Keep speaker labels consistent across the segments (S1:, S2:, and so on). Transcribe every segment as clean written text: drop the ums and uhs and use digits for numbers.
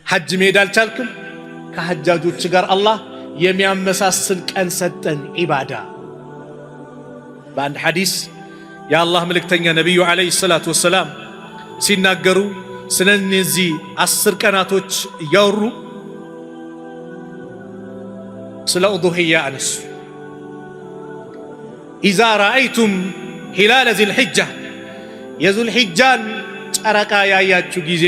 S1: ሐጅ መሄድ አልቻልክም ከሐጃጆች ጋር አላህ የሚያመሳስል ቀን ሰጠን ኢባዳ። በአንድ ሐዲስ የአላህ መልእክተኛ ነቢዩ ዓለይሂ ሰላቱ ወሰላም ሲናገሩ ስለነዚህ 10 ቀናቶች እያወሩ ስለ ኡዱሂያ አነሱ። ኢዛ ረአይቱም ሂላለ ዚልሒጃ የዙልሒጃን ጨረቃ ያያችሁ ጊዜ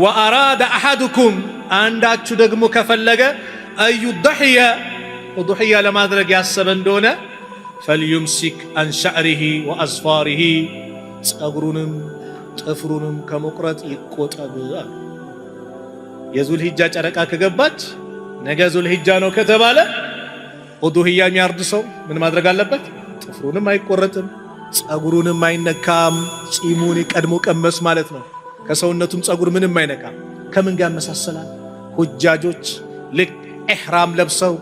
S1: ወአራደ አሐዱኩም አንዳችሁ ደግሞ ከፈለገ አዩضሕየ ኡዱሂያ ለማድረግ ያሰበ እንደሆነ ፈልዩምሲክ አን ሸዕሪሂ ወአዝፋሪሂ ጸጉሩንም ጥፍሩንም ከመቁረጥ ይቆጠብ። የዙልሒጃ ጨረቃ ከገባች ነገ ዙልሒጃ ነው ከተባለ ኡዱሂያ የሚያርድ ሰው ምን ማድረግ አለበት? ጥፍሩንም አይቆረጥም፣ ጸጉሩንም አይነካም። ጺሙን ቀድሞ ቀመስ ማለት ነው። ከሰውነቱም ጸጉር ምንም አይነካም። ከምን ጋር ያመሳሰላል? ሁጃጆች ልክ ኢሕራም ለብሰው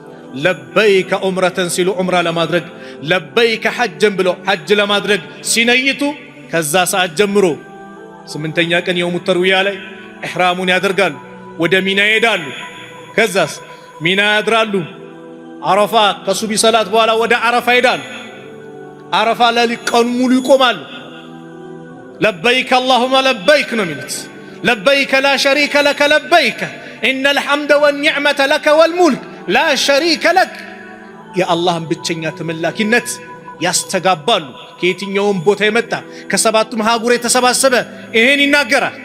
S1: ለበይከ ዑምረተን ሲሉ ዑምራ ለማድረግ ለበይከ ሐጀን ብለው ሐጅ ለማድረግ ሲነይቱ ከዛ ሰዓት ጀምሮ 8ኛ ቀን የውሙ ተርዊያ ላይ ኢሕራሙን ያደርጋሉ። ወደ ሚና ይሄዳሉ። ከዛስ ሚና ያድራሉ። አረፋ ከሱቢ ሰላት በኋላ ወደ አረፋ ይሄዳሉ። አረፋ ላይ ቀን ሙሉ ይቆማሉ። ለበይከ አላሁመ ለበይክ ነው የሚሉት። ለበይከ ላ ሸሪከ ለከ ለበይከ ኢነል ሐምደ ወኒዕመተ ለከ ወልሙልክ ላ ሸሪከ ለክ የአላህን ብቸኛ ተመላኪነት ያስተጋባሉ። ከየትኛውም ቦታ የመጣ ከሰባቱም ሀገር የተሰባሰበ ይሄን ይናገራል።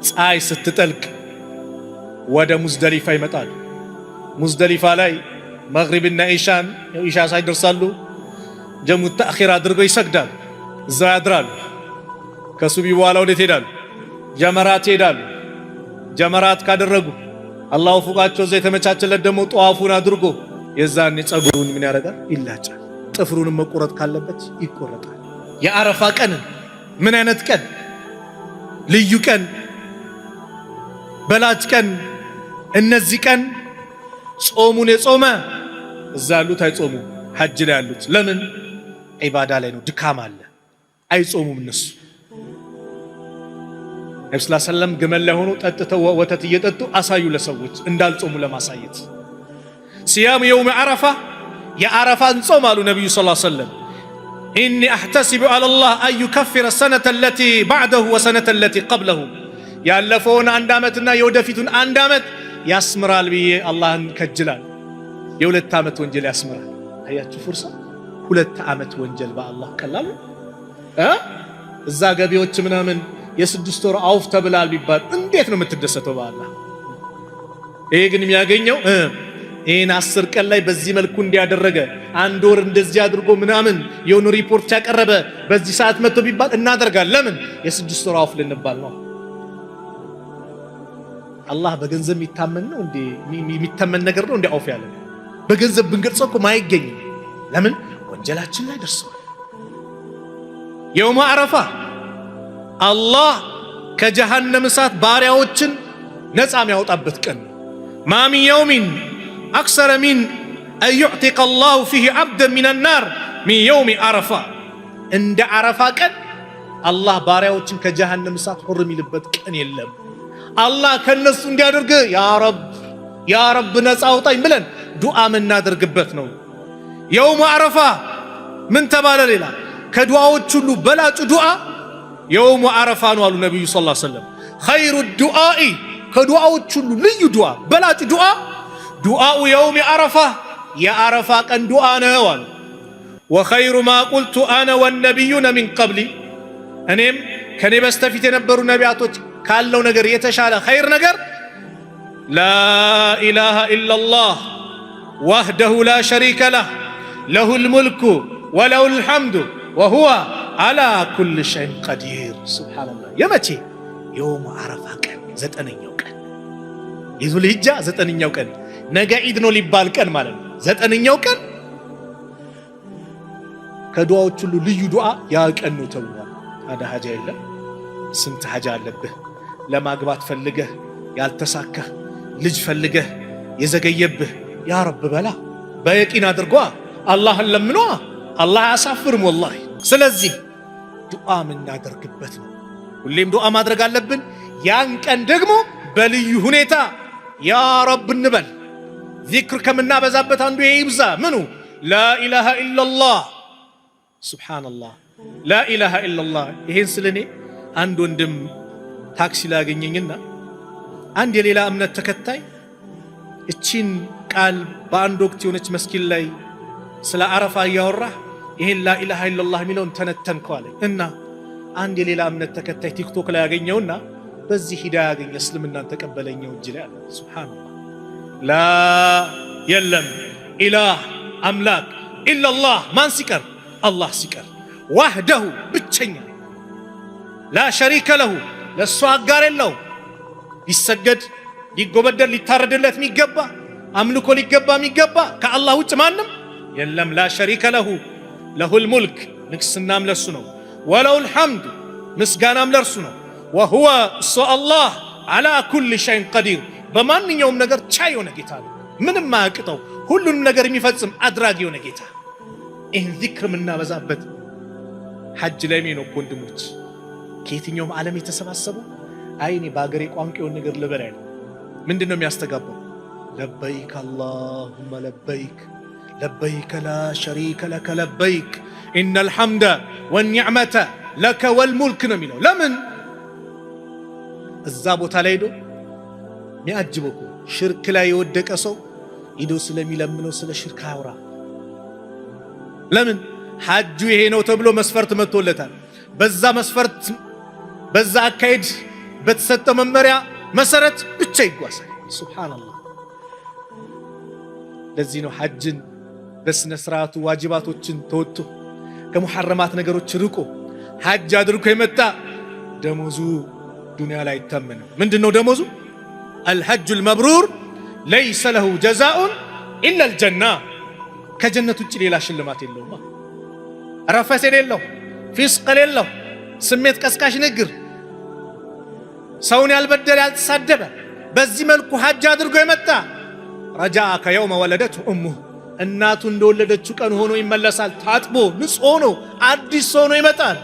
S1: ፀሐይ ስትጠልቅ ወደ ሙዝደሊፋ ይመጣሉ። ሙዝደሊፋ ላይ መግሪብና ኢሻ ሳይደርሳሉ ጀሙ ተእኺር አድርገው ይሰግዳሉ። እዛ ያድራሉ። ከሱቢ በኋላ ወዴት ሄዳሉ? ጀመራት ሄዳሉ። ጀመራት ካደረጉ አላሁ ፉቃቸው እዛ የተመቻቸለት ደግሞ ጠዋፉን አድርጎ የዛኔ ጸጉሩን ምን ያደርጋል? ይላጫል። ጥፍሩንም መቆረጥ ካለበት ይቆረጣል። የአረፋ ቀን ምን አይነት ቀን? ልዩ ቀን፣ በላጭ ቀን። እነዚህ ቀን ጾሙን የጾመ እዛ ያሉት አይጾሙ፣ ሐጅ ላይ ያሉት ለምን? ዒባዳ ላይ ነው፣ ድካም አለ፣ አይጾሙም እነሱ። ነብዩ ሰለላሁ ዐለይሂ ወሰለም ግመል ላይ ሆኖ ጠጥተው ወተት እየጠጡ አሳዩ ለሰዎች እንዳልጾሙ ለማሳየት። ሲያም የውም ዓረፋ የዓረፋን ጾም አሉ ነብዩ ሰለላሁ ዐለይሂ ወሰለም ኢኒ አሕተሲቡ ዐለላህ አን ዩከፍረ ሰነተ ለቲ በዕደሁ ወሰነተ ለቲ ቀብለሁ ያለፈውን 1 ዓመትና የወደፊቱን 1 ዓመት ያስምራል ብዬ አላህን ከጅላል። የ2 ዓመት ወንጀል ያስምራል። አያችሁ ፉርሳ 2 ዓመት ወንጀል በአላህ ቀላል እዛ ገቢዎች ምናምን የ6 ወር አውፍ ተብላል ቢባል እንዴት ነው የምትደሰተው በአላህ? ይሄ ግን የሚያገኘው ይሄን 10 ቀን ላይ በዚህ መልኩ እንዲያደረገ 1 ወር እንደዚህ አድርጎ ምናምን የሆነ ሪፖርት ያቀረበ በዚህ ሰዓት መጥቶ ቢባል እናደርጋለን። ለምን? የ6 ወር አውፍ ልንባል ነው። አላህ በገንዘብ የሚታመን ነው እንዴ? የሚታመን ነገር ነው እንዴ? አውፍ ያለ በገንዘብ ብንገልጸው እኮ ማይገኝ። ለምን? ወንጀላችን ላይ ደርሰዋል። የውም ዓረፋ አላህ ከጀሃነም እሳት ባሪያዎችን ነፃ የሚያወጣበት ቀን ነው። ማ ሚን የውሚን አክሰረ ሚን አን ዩዕቲቀ አላሁ ፊህ ዓብደን ሚነ ናር ሚን የውሚ ዓረፋ። እንደ ዓረፋ ቀን አላህ ባሪያዎችን ከጀሃነም እሳት ሁር የሚልበት ቀን የለም። አላህ ከነሱ እንዲያደርግ ያ ረብ ነፃ አውጣኝ ብለን ዱዓ የምናደርግበት ነው። የውም ዓረፋ ምን ተባለ? ሌላ ከዱዓዎች ሁሉ በላጩ ዱዓ የውም ዓረፋ ነው አሉ ነቢዩ ሰለላሁ ዐለይሂ ወሰለም። ኸይሩ ዱዓኢ ከዱዓዎች ሁሉ ልዩ ዱዓ በላጩ ዱዓ ዱዓኡ የውም ዓረፋ የዓረፋ ቀን ዱዓ ነው አሉ። ወኸይሩ ማ ቁልቱ አነ ወነቢዩነ ሚን ቀብሊ እኔም ከኔ በስተፊት የነበሩ ነቢያቶች ካለው ነገር የተሻለ ኸይር ነገር ላ ኢላሃ ኢላላህ ወህደሁ ላ ሸሪከ ለህ ለሁል ሙልኩ ወለሁል ሐምዱ ወሁወ አላ ኩል ሸይን ቀዲር። ሱብሓነላህ። የመቼ? የውም ዓረፋ ቀን 9ኛው ቀን የዙልሂጃ 9ኛው ቀን ነገ ዒድ ነው ሊባል ቀን ማለት ነው። 9ኛው ቀን ከዱዓዎች ሁሉ ልዩ ዱዓ ያ ቀን ነው ተብሏል። ታዲያ ሀጃ የለም? ስንት ሀጃ አለብህ? ለማግባት ፈልገህ ያልተሳካህ፣ ልጅ ፈልገህ የዘገየብህ፣ ያ ረብ በላ በየቂን አድርጓ አላህን ለምኗ። አላህ አያሳፍርም ወላሂ። ስለዚህ ዱዓ የምናደርግበት ነው። ሁሌም ዱዓ ማድረግ አለብን። ያን ቀን ደግሞ በልዩ ሁኔታ ያ ረብ እንበል። ዚክር ከምናበዛበት አንዱ ይብዛ ምኑ ላኢላሃ ኢላላህ። ሱብሓነላህ ላኢላሃ ኢላላህ። ይሄን ስለኔ አንድ ወንድም ታክሲ ላገኘኝና አንድ የሌላ እምነት ተከታይ እቺን ቃል በአንድ ወቅት የሆነች መስጊድ ላይ ስለ አረፋ እያወራ ይሄን ላኢላሃ ኢላላህ የሚለውን ተነተንከው አለኝ። እና አንድ የሌላ እምነት ተከታይ ቲክቶክ ላይ ያገኘውና በዚህ ሂዳያ ያገኘ እስልምናን ተቀበለኛው እጅ ላይ አለ። ሱብሓነላህ ላ የለም ኢላህ አምላክ ኢላላህ ማን ሲቀር አላህ ሲቀር ዋህደሁ ብቸኛ ላ ሸሪከ ለሁ ለሱ አጋር የለው ሊሰገድ ሊጎበደል ሊታረድለት የሚገባ አምልኮ ሊገባ የሚገባ ከአላህ ውጭ ማንም የለም። ላ ሸሪከ ለሁ ለሁል ሙልክ ንግስናም ለሱ ነው። ወለሁል ሐምድ ምስጋናም ለርሱ ነው። ወሁወ እሱ አላህ አላ ኩል ሸይን ቀዲር በማንኛውም ነገር ቻይ የሆነ ጌታ ነው። ምንም ማያቅተው ሁሉንም ነገር የሚፈጽም አድራጊ የሆነ ጌታ። ይህን ዚክር የምናበዛበት ሐጅ ላይ ነው ወንድሞች። ከየትኛውም ዓለም የተሰባሰቡ አይኔ በአገሬ ቋንቋ የሆነ ነገር ልበል አይደል? ምንድነው የሚያስተጋባው? ለበይክ አላሁመ ለበይክ ለበይክ ላ ሸሪከ ለከ ለበይክ ኢነል ሐምደ ወኒዕመተ ለከ ወልሙልክ ነው የሚለው። ለምን እዛ ቦታ ላይ ሄዶ የሚያጅበው እኮ ሽርክ ላይ የወደቀ ሰው ሄዶ ስለሚለምነው ስለ ሽርክ አውራ። ለምን ሐጁ ይሄ ነው ተብሎ መስፈርት መጥቶለታል። በዛ መስፈርት በዛ አካሄድ በተሰጠው መመሪያ መሰረት ብቻ ይጓዛል። ሱብሃንአላህ። ለዚህ ነው ሐጅን በስነ ስርዓቱ ዋጅባቶችን ተወጥቶ ከሙሐረማት ነገሮች ርቆ ሐጅ አድርጎ የመጣ ደሞዙ ዱንያ ላይ አይተመንም። ምንድነው ደሞዙ? አልሐጁል መብሩር ለይሰ ለሁ ጀዛኡን ኢላል ጀና። ከጀነት ውጭ ሌላ ሽልማት የለውም። ረፈስ የሌለው ፊስቅ የሌለው ስሜት ቀስቃሽ ንግር ሰውን ያልበደለ ያልተሳደበ በዚህ መልኩ ሐጅ አድርጎ የመጣ ረጃአ ከየውመ ወለደቱ እሙሁ እናቱ እንደወለደችው ቀን ሆኖ ይመለሳል። ታጥቦ ንጹህ ሆኖ አዲስ ሆኖ ይመጣል።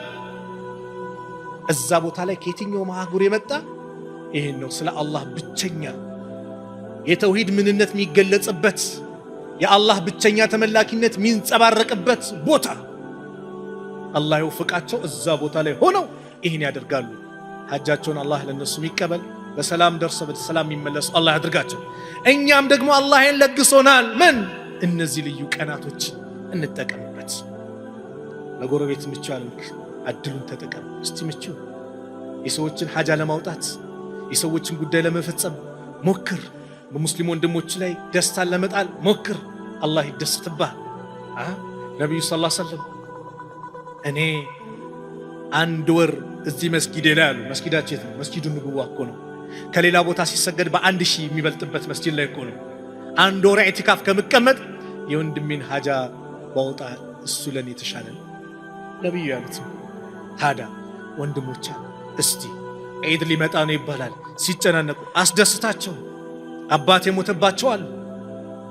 S1: እዛ ቦታ ላይ ከየትኛው ማህጉር የመጣ ይሄን ነው ስለ አላህ ብቸኛ የተውሂድ ምንነት የሚገለጽበት የአላህ ብቸኛ ተመላኪነት የሚንጸባረቅበት ቦታ። አላህ ይወፍቃቸው እዛ ቦታ ላይ ሆነው ይህን ያደርጋሉ። ሐጃቸውን አላህ ለነሱ የሚቀበል በሰላም ደርሰው በሰላም የሚመለሱ አላህ ያድርጋቸው። እኛም ደግሞ አላህን ለግሶናል። ምን እነዚህ ልዩ ቀናቶች እንጠቀምበት። ለጎረቤት ምቹ አልክ አድሉን ተጠቀም። እስቲ ምቹ የሰዎችን ሐጃ ለማውጣት የሰዎችን ጉዳይ ለመፈጸም ሞክር። በሙስሊም ወንድሞች ላይ ደስታን ለመጣል ሞክር። አላህ ይደሰትብሃል። ነብዩ ሰለላሁ ዐለይሂ ወሰለም እኔ አንድ ወር እዚህ መስጊድ ላይ አሉ። መስጊዳችን የት ነው? መስጊዱ ንቡዋ እኮ ነው። ከሌላ ቦታ ሲሰገድ በአንድ ሺህ የሚበልጥበት መስጊድ ላይ እኮ ነው። አንድ ወር ኢዕቲካፍ ከምቀመጥ የወንድሜን ሐጃ ባወጣ እሱ ለኔ የተሻለ ነው ነብዩ ያሉት። ታዲያ ወንድሞች እስቲ ዒድ ሊመጣ ነው ይባላል ሲጨናነቁ አስደስታቸው። አባት የሞተባቸው አሉ፣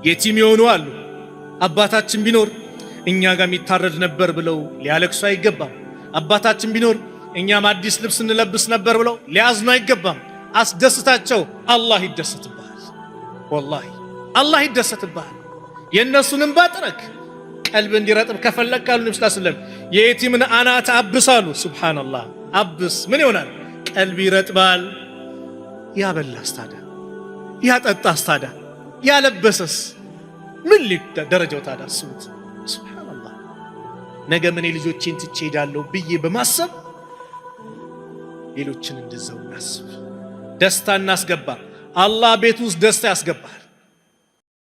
S1: የቲም የሆኑ አሉ። አባታችን ቢኖር እኛ ጋር የሚታረድ ነበር ብለው ሊያለቅሱ አይገባም። አባታችን ቢኖር እኛም አዲስ ልብስ እንለብስ ነበር ብለው ሊያዝኑ አይገባም። አስደስታቸው። አላህ ይደሰትብሃል። ወላሂ አላህ ይደሰትብሃል። የእነሱንም ባጥረክ ቀልብ እንዲረጥብ ከፈለክ አሉ ነብዩ ሰለላሁ ዐለይሂ ወሰለም የየቲምን አናት አብሳሉ። ሱብሃንአላህ አብስ ምን ይሆናል? ቀልብ ይረጥባል። ያበላስ ታዲያ ያጠጣስ ታዲያ ያለበሰስ ምን ደረጃው ታዲያ አስቡት። ሱብሃንአላህ ነገ ምን ልጆቼን ትቼ ሄዳለሁ ብዬ በማሰብ ሌሎችን እንደዛው እናስብ። ደስታ እናስገባ። አላህ ቤት ውስጥ ደስታ ያስገባል።